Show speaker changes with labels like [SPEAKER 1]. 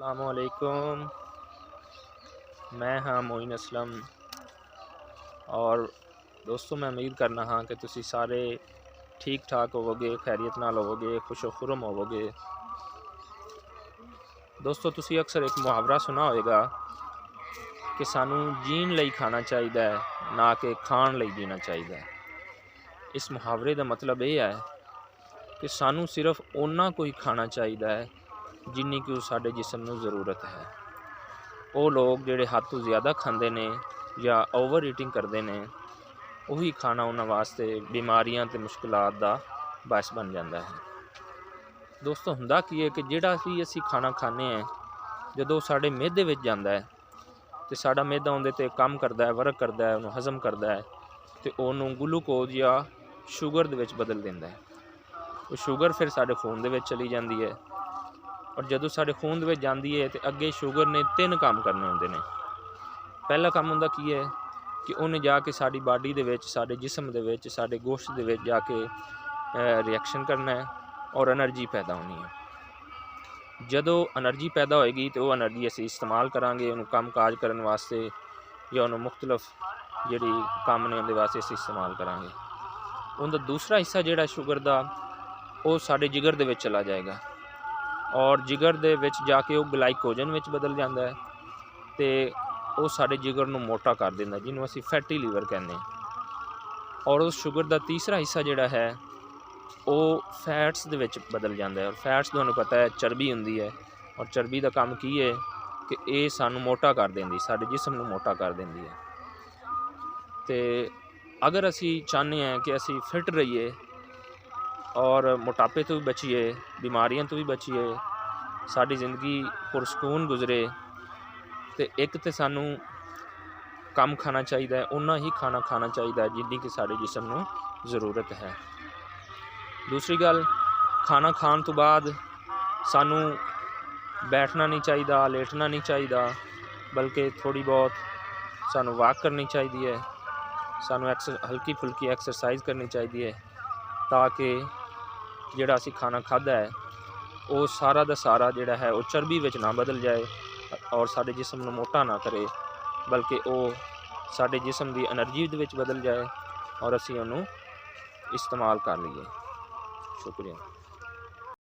[SPEAKER 1] अस्सलामुअलैकुम। मैं हाँ मोइन असलम और दोस्तों मैं उम्मीद करना हाँ कि तुसी सारे ठीक ठाक होवोगे, खैरियत नाल होवोगे, खुशो खुरम होवोगे। दोस्तों तुसी अक्सर एक मुहावरा सुना होगा कि सानू जीन लई खाना चाहिए ना कि खाण लई जीना चाहिए। इस मुहावरे का मतलब यह है कि सानू सिर्फ उन्ना कोई खाना चाहिए जिन्नी कि साडे जिस्म नूं ज़रूरत है। वो लोग जिहड़े हद तो ज़्यादा खांदे ने या ओवर ईटिंग करते हैं उही खाना उन्हां वास्ते बीमारियां ते मुश्किलात दा बायस बन जाता है। दोस्तों हुंदा की है कि जिहड़ा भी असी खाना खाने हैं जदों साडे मेदे विच जांदा है तो साडा मेदा उहदे ते काम करता है, वर्क करता है, उन्होंने हजम करता है तो उन्होंने ग्लूकोज या शुगर दे विच बदल देंदा है। वो शुगर फिर साडे खून दे विच चली जाती है और जदों साडे खून दे विच जाती है तो अगे शुगर ने 3 काम करने होंदे ने। पहला काम हुंदा की है कि उन्हें जाके साडी बॉडी दे विच, साडे जिस्म दे विच, साडे गोश्त दे विच जाके रिएक्शन करना है और एनर्जी पैदा होनी है। जदों एनर्जी पैदा होएगी तो वो एनर्जी असी इस्तेमाल करांगे उन्होंने काम काज करने वास्ते या उन्होंने मुख्तलिफ जिहड़ी काम ने उहदे वास्ते असी इस्तेमाल करांगे। उनका दूसरा हिस्सा जिहड़ा शुगर दा वो साडे जिगर दे विच चला जाएगा और जिगर दे विच जाके वो ग्लाइकोजन विच बदल जाता है तो वो साडे जिगर नूं मोटा कर देंदा जिन्हों असी फैटी लीवर कहने। और उस शुगर का तीसरा हिस्सा जिहड़ा है वो फैट्स दे विच बदल जाता है और फैट्स तुहानूं पता है चर्बी हुंदी है और चर्बी का काम की है कि ये सानू मोटा कर देंदी, साडे जिस्म नूं मोटा कर देंदी है। तो अगर असी चाहते हैं कि असी फिट रहिए और मोटापे तो भी बचीए, बीमारियों तो भी बचीए, साडी जिंदगी पुरसकून गुजरे तो एक तो सानू कम खाना चाहिए, उन्ना ही खाना खाना चाहिए जिन्नी कि साडे जिस्म नूं ज़रूरत है। दूसरी गल, खाना खाण तो बाद सानू बैठना नहीं चाहिए, लेटना नहीं चाहिए, बल्कि थोड़ी बहुत सानू वॉक करनी चाहिए, सानू हल्की फुल्की एक्सरसाइज करनी चाहिए ताकि जिहड़ा असी खाना खादा है वो सारा दा सारा जिहड़ा है वो चर्बी विच ना बदल जाए और साडे जिस्म नूं मोटा ना करे, बल्कि वो साडे जिस्म की एनर्जी दे विच बदल जाए और असी उहनूं इस्तेमाल कर लीए। शुक्रिया।